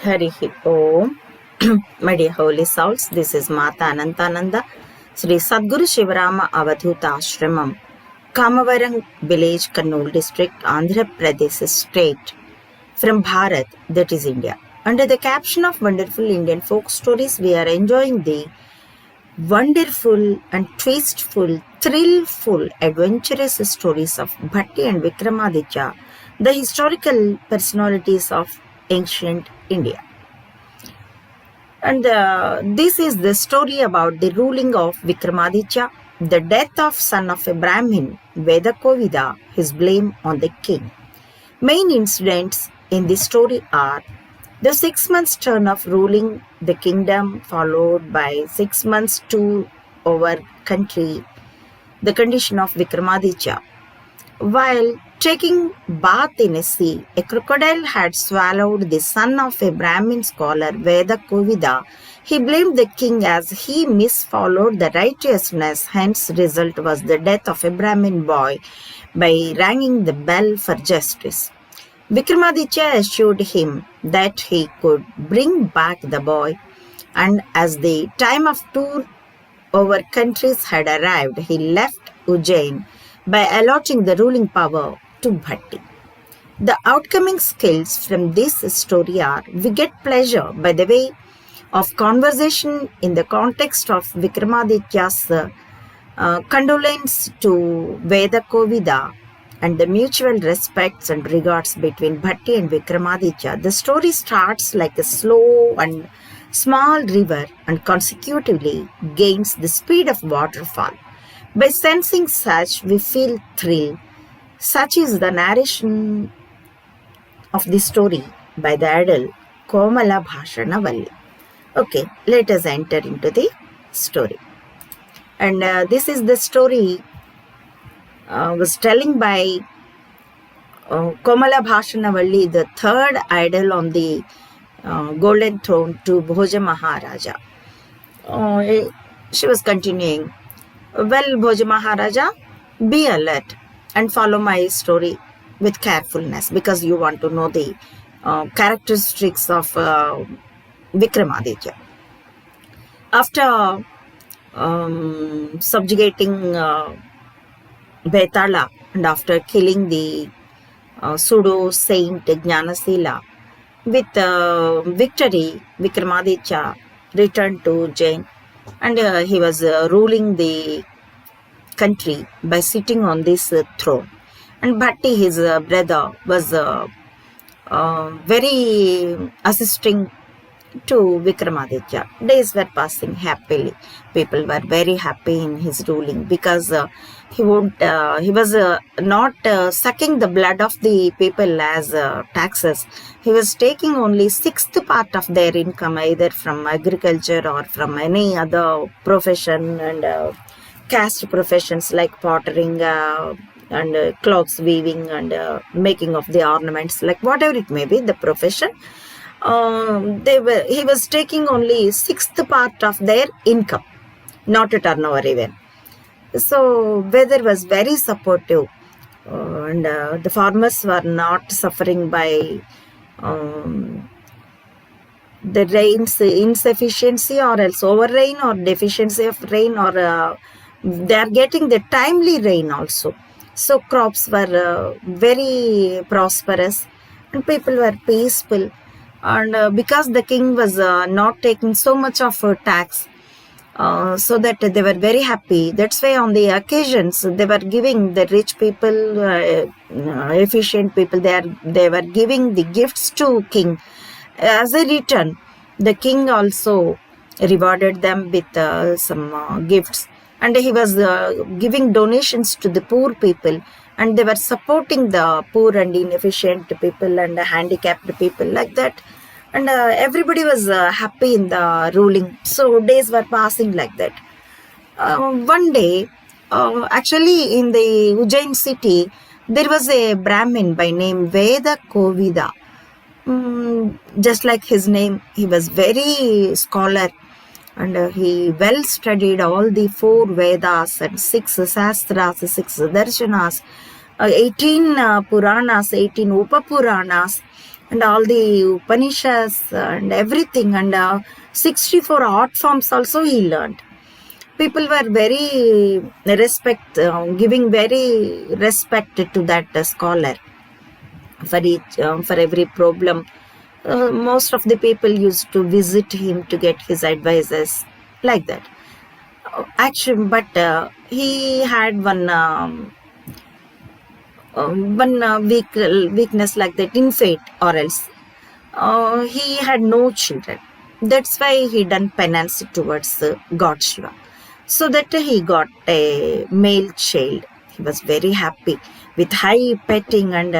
Harihi Om. My dear holy souls, this is Mata Anantananda, Sri Sadguru Shivarama Avadhuta Ashramam, Kamavarang village, Kannur district, Andhra Pradesh state, from Bharat, that is India. Under the caption of Wonderful Indian Folk Stories, we are enjoying the wonderful and twistful, thrillful, adventurous stories of Bhatti and Vikramaditya, the historical personalities of ancient India. And this is the story about the ruling of Vikramaditya, the death of son of a Brahmin, Vedakovida, his blame on the king. Main incidents in this story are the 6 months turn of ruling the kingdom, followed by 6 months tour over country, the condition of Vikramaditya. While taking bath in a sea, a crocodile had swallowed the son of a Brahmin scholar, Vedakovida. He blamed the king as he misfollowed the righteousness, hence result was the death of a Brahmin boy by ringing the bell for justice. Vikramaditya assured him that he could bring back the boy, and as the time of tour over countries had arrived, he left Ujjain by allotting the ruling power to Bhatti. The outcoming skills from this story are: we get pleasure by the way of conversation in the context of Vikramaditya's condolence to Vedakovida and the mutual respects and regards between Bhatti and Vikramaditya. The story starts like a slow and small river and consecutively gains the speed of waterfall. By sensing such, we feel thrill. Such is the narration of the story by the idol Komala Bhashanavalli. Okay, let us enter into the story. And this is the story was telling by Komala Bhashanavalli, the third idol on the golden throne to Bhoja Maharaja. She was continuing, well, Bhoja Maharaja, be alert and follow my story with carefulness because you want to know the characteristics of Vikramaditya. After subjugating Betala and after killing the pseudo saint Jnanasila, with victory, Vikramaditya returned to Jain, and he was ruling the country by sitting on this throne. And Bhatti, his brother, was very assisting to Vikramaditya. Days were passing happily. People were very happy in his ruling because he was not sucking the blood of the people as taxes. He was taking only 1/6 part of their income, either from agriculture or from any other profession and caste professions like pottering and clothes weaving and making of the ornaments, like whatever it may be, the profession. He was taking only 1/6 part of their income, not a turnover even. So weather was very supportive, and the farmers were not suffering by the rain's insufficiency or else over rain or deficiency of rain, or they are getting the timely rain also. So crops were very prosperous and people were peaceful. And because the king was not taking so much of a tax, so that they were very happy. That's why on the occasions they were giving the rich people, efficient people, they were giving the gifts to king. As a return, the king also rewarded them with some gifts, and he was giving donations to the poor people, and they were supporting the poor and inefficient people and handicapped people like that. And everybody was happy in the ruling. So days were passing like that. One day, actually in the Ujjain city, there was a Brahmin by name Vedakovida. Just like his name, he was very scholar, and he well studied all the 4 Vedas and 6 Sastras, 6 Darshanas, 18 Puranas, 18 Upapuranas, and all the Upanishads and everything, and 64 art forms also he learned. People were very giving very respect to that scholar for every problem. Most of the people used to visit him to get his advices, like that. Actually, but he had one weakness like that in fate, or else he had no children. That's why he done penance towards God Shiva, so that he got a male child. He was very happy with high petting and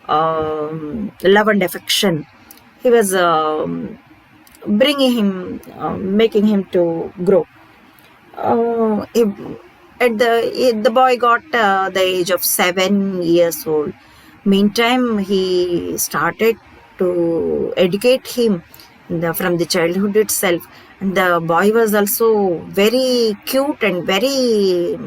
love and affection. He was bringing him, making him to grow. He, the boy got the age of 7 years old. Meantime, he started to educate him from the childhood itself. And the boy was also very cute and very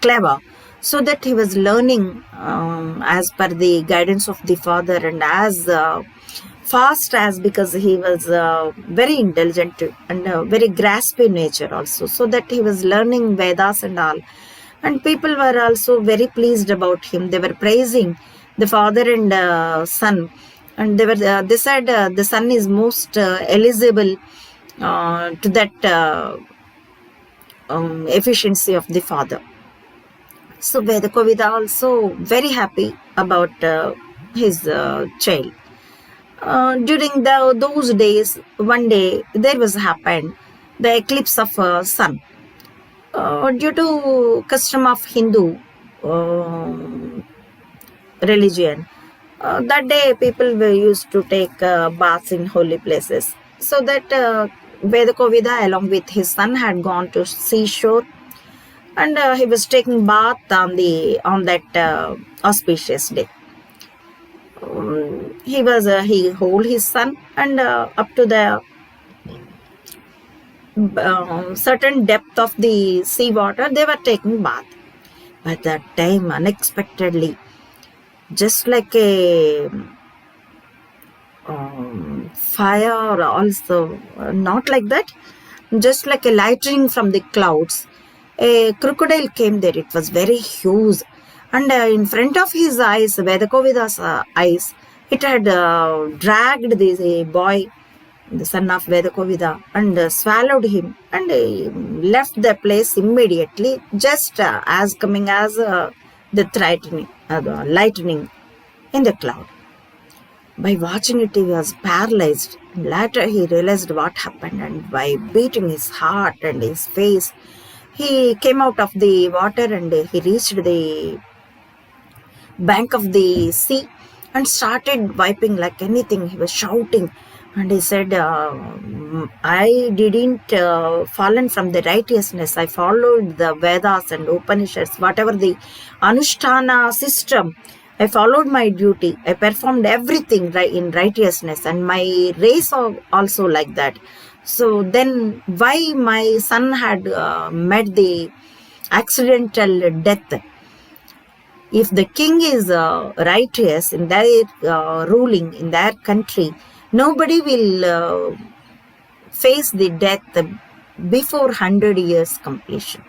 clever, so that he was learning as per the guidance of the father, and as fast as, because he was very intelligent and very grasping nature also, so that he was learning Vedas and all. And people were also very pleased about him. They were praising the father and son, and they said the son is most eligible to that efficiency of the father. So Vedakovida also very happy about his child. During those days, one day there was happened the eclipse of sun. Due to custom of Hindu religion, that day people were used to take baths in holy places. So that Vedakovida along with his son had gone to seashore, and he was taking bath on that auspicious day. He hold his son, and up to the certain depth of the sea water, they were taking bath. But that time, unexpectedly, just like a fire, also not like that, just like a lightning from the clouds, a crocodile came there. It was very huge, and in front of his eyes, Vedakovida's eyes, it had dragged the boy, the son of Vedakovida, and swallowed him, and left the place immediately, just as coming as the lightning in the cloud. By watching it, he was paralyzed. Later, he realized what happened, and by beating his heart and his face, he came out of the water, and he reached the bank of the sea and started wiping like anything. He was shouting, and he said, I didn't fallen from the righteousness. I followed the Vedas and Upanishads, whatever the Anushtana system. I followed my duty. I performed everything in righteousness, and my race also like that. So then why my son had met the accidental death? If the king is righteous in their ruling in their country, nobody will face the death before 100 years completion.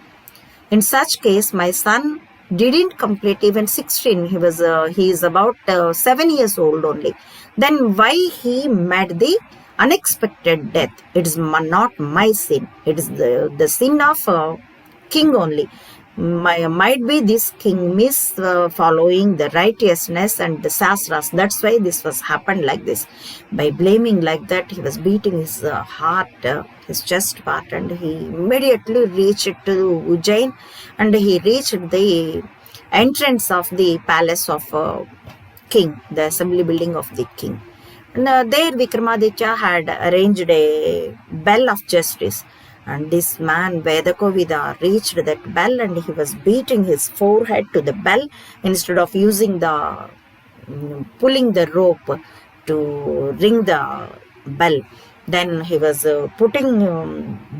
In such case, my son didn't complete even 16. He is about 7 years old only. Then why he met the unexpected death? It is not my sin. It is the sin of king only. Might be this king following the righteousness and the sastras. That's why this was happened like this. By blaming like that, he was beating his heart, his chest part, and he immediately reached to Ujjain, and he reached the entrance of the palace of king, the assembly building of the king. And there Vikramaditya had arranged a bell of justice. And this man, Vedakovida, reached that bell, and he was beating his forehead to the bell instead of using pulling the rope to ring the bell. Then he was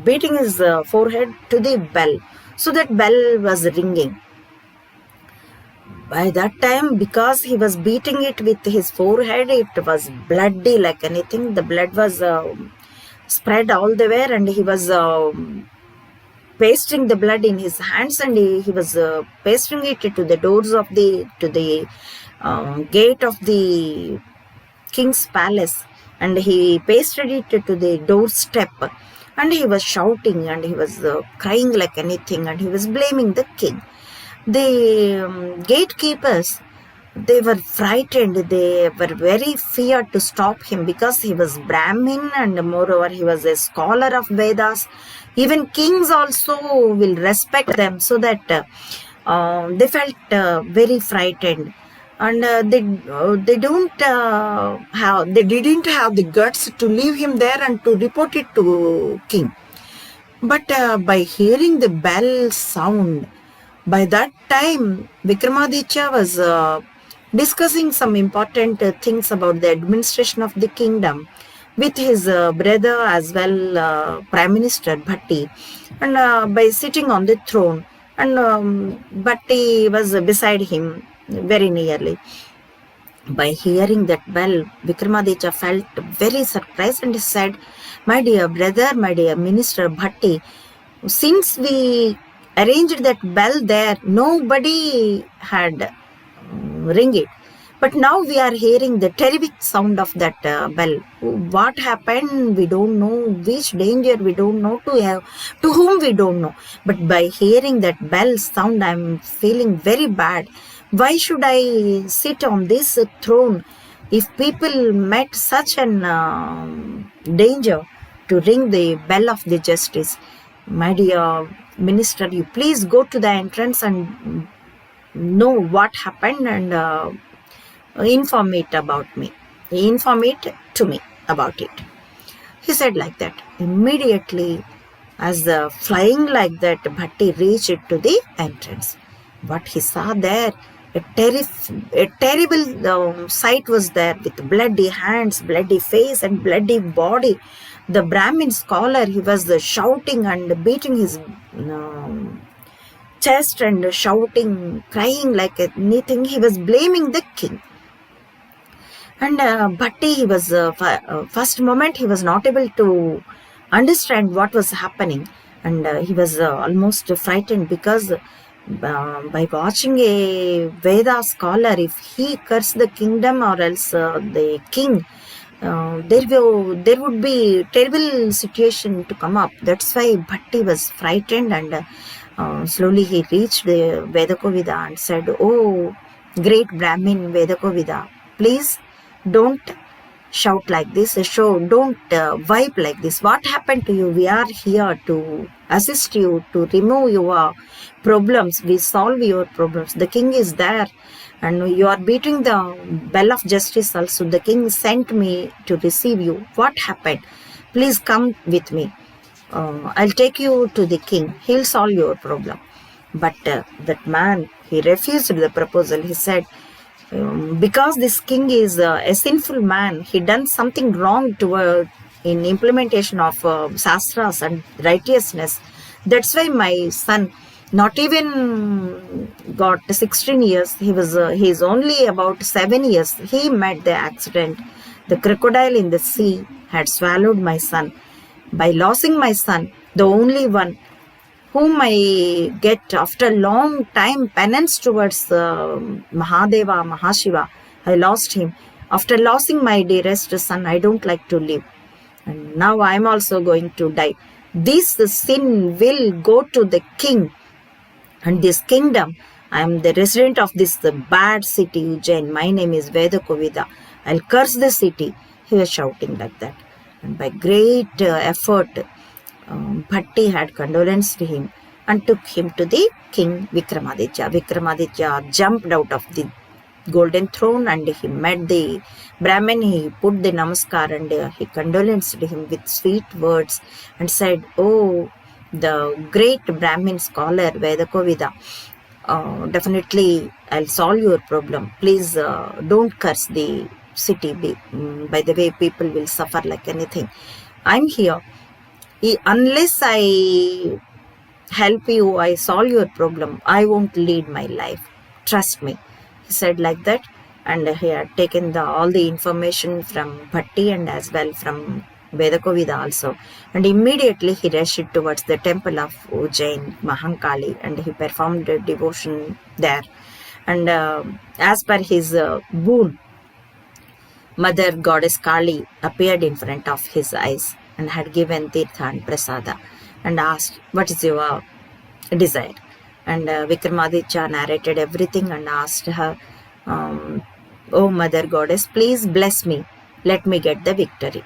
beating his forehead to the bell, so that bell was ringing. By that time, because he was beating it with his forehead, it was bloody like anything. The blood was spread all the way, and he was pasting the blood in his hands, and he was pasting it to the doors of the gate of the king's palace, and he pasted it to the doorstep, and he was shouting, and he was crying like anything, and he was blaming the king. The gatekeepers, they were frightened. They were very feared to stop him because he was Brahmin, and moreover he was a scholar of Vedas. Even kings also will respect them, so that they felt very frightened, and they didn't have the guts to leave him there and to report it to king. But by hearing the bell sound, by that time, Vikramaditya was discussing some important things about the administration of the kingdom with his brother as well, Prime Minister Bhatti, and by sitting on the throne, and Bhatti was beside him very nearly. By hearing that bell, Vikramaditya felt very surprised and said, "My dear brother, my dear Minister Bhatti, since we arranged that bell there, nobody had ring it. But now we are hearing the terrific sound of that bell. What happened? We don't know. Which danger? We don't know. To whom we don't know. But by hearing that bell sound, I'm feeling very bad. Why should I sit on this throne if people met such an danger to ring the bell of the justice? My dear minister, you please go to the entrance and know what happened, and inform it about me. Inform it to me about it." He said like that. Immediately, as the flying like that, Bhatti reached to the entrance. What he saw there, a terrible sight was there, with bloody hands, bloody face, and bloody body. The Brahmin scholar, he was shouting and beating his chest and shouting, crying like anything. He was blaming the king. And Bhatti, he was first moment he was not able to understand what was happening, and he was almost frightened, because by watching a Veda scholar, if he cursed the kingdom or else the king, there would be terrible situation to come up. That's why Bhatti was frightened, and slowly he reached the Vedakovida and said, "Oh, great Brahmin Vedakovida, please don't shout like this. Don't vibe like this. What happened to you? We are here to assist you, to remove your problems. We solve your problems. The king is there, and you are beating the bell of justice also. The king sent me to receive you. What happened? Please come with me. I'll take you to the king. He'll solve your problem." But that man, he refused the proposal. He said, because this king is a sinful man, he done something wrong in implementation of shastras and righteousness. That's why my son, not even got 16 years, he is only about 7 years. He met the accident. The crocodile in the sea had swallowed my son. By losing my son, the only one whom I get after long time penance towards Mahadeva, Mahashiva, I lost him. After losing my dearest son, I don't like to live. And now I am also going to die. This sin will go to the king and this kingdom. I am the resident of this bad city, Ujjain. My name is Vedakovida. I'll curse the city. He was shouting like that. And by great effort, Bhatti had condolence to him and took him to the king Vikramaditya. Vikramaditya jumped out of the golden throne and he met the Brahmin. He put the namaskar and he condolenced him with sweet words and said, "Oh, the great Brahmin scholar Vedakovida, definitely I'll solve your problem. Please don't curse the city. By the way, people will suffer like anything. I'm here. Unless I help you, I solve your problem, I won't lead my life. Trust me." said like that, and he had taken all the information from Bhatti and as well from Vedakovida also, and immediately he rushed towards the temple of Ujjain Mahankali, and he performed a devotion there. And as per his boon, Mother Goddess Kali appeared in front of his eyes and had given Tirtha and Prasada and asked, "What is your desire?" And Vikramaditya narrated everything and asked her, "Oh Mother Goddess, please bless me. Let me get the victory."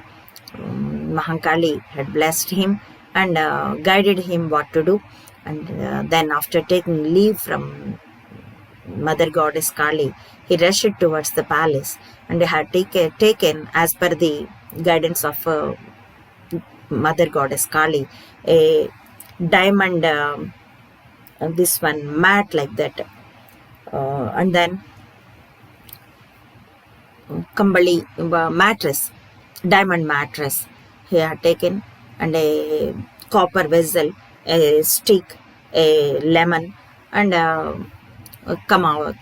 Mahankali had blessed him and guided him what to do. And then after taking leave from Mother Goddess Kali, he rushed towards the palace and had taken, as per the guidance of Mother Goddess Kali, a diamond this one mat like that, and then Kambali mattress, diamond mattress he had taken, and a copper vessel, a stick, a lemon, and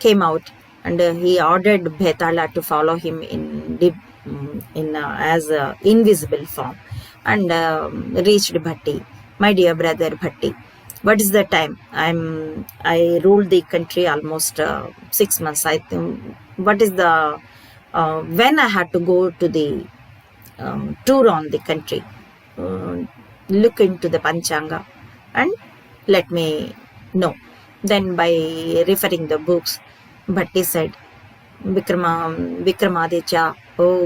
came out, and he ordered Bhetala to follow him as invisible form, and reached Bhatti. "My dear brother Bhatti, what is the time? I ruled the country almost 6 months. I think, what is the when I had to go to the tour on the country? Look into the Panchanga and let me know." Then by referring the books, Bhatti said, Vikramaditya, "Oh,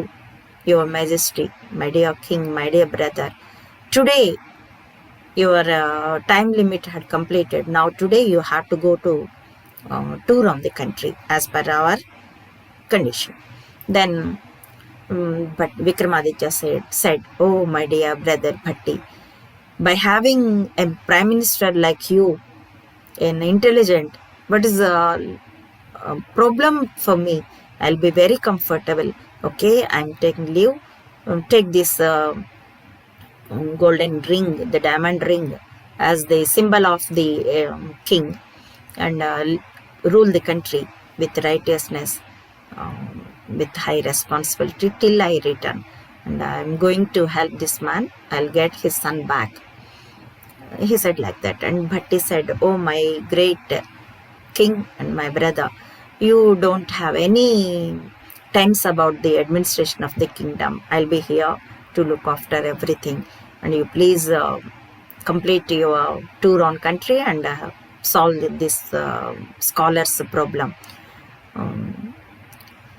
your majesty, my dear king, my dear brother, today your time limit had completed. Now today you have to go to tour on the country as per our condition." Then but Vikramaditya said, "Oh my dear brother Bhatti, by having a prime minister like you, an intelligent, what is the problem for me? I'll be very comfortable. Okay, I'm taking leave. Take this golden ring, the diamond ring, as the symbol of the king, and rule the country with righteousness, with high responsibility till I return. And I'm going to help this man. I'll get his son back." He said like that. And Bhatti said, "Oh my great king and my brother, you don't have any times about the administration of the kingdom. I'll be here to look after everything, and you please complete your tour on country and solve this scholar's problem."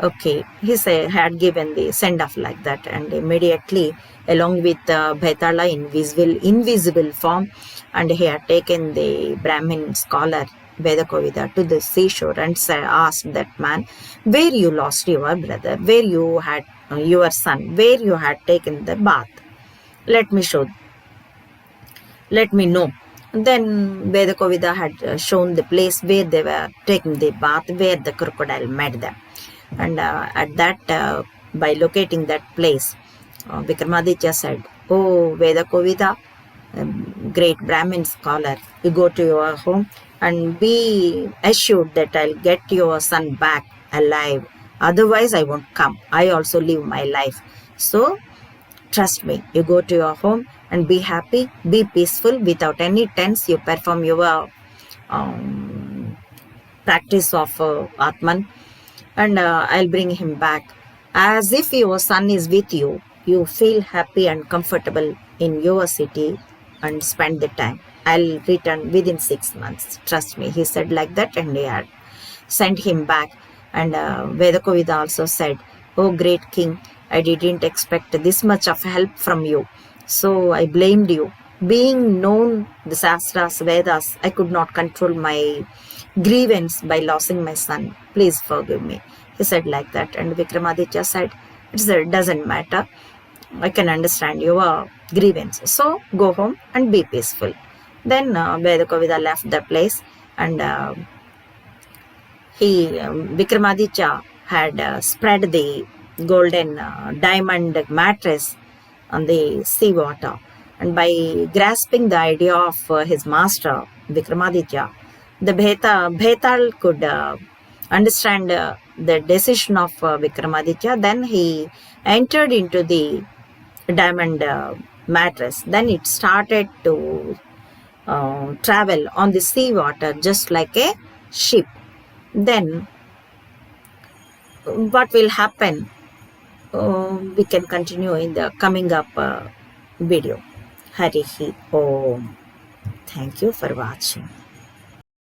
Okay, he had given the send off like that, and immediately, along with Bhetala in invisible form, and he had taken the Brahmin scholar Vedakovida to the seashore and asked that man, "Where you lost your brother, where you had your son, where you had taken the bath? Let me show, let me know." Then Vedakovida had shown the place where they were taking the bath, where the crocodile met them. And at that, by locating that place, Vikramaditya said, "Oh Vedakovida, great Brahmin scholar, you go to your home and be assured that I'll get your son back alive. Otherwise, I won't come. I also live my life. So, trust me, you go to your home and be happy, be peaceful, without any tense. You perform your practice of Atman, and I'll bring him back. As if your son is with you, you feel happy and comfortable in your city and spend the time. I'll return within 6 months. Trust me." He said like that, and they had sent him back. And Vedakovida also said, "Oh great king, I didn't expect this much of help from you. So I blamed you. Being known the Shastras, Vedas, I could not control my grievance by losing my son. Please forgive me." He said like that, and Vikramaditya said, "It doesn't matter. I can understand your grievance. So go home and be peaceful." Then Vedakovida left the place, and Vikramaditya had spread the golden diamond mattress on the sea water. And by grasping the idea of his master, Vikramaditya, the Bhetal could understand the decision of Vikramaditya. Then he entered into the diamond mattress. Then it started to travel on the sea water just like a ship. Then what will happen? We can continue in the coming up video. Harihi Om. Thank you for watching.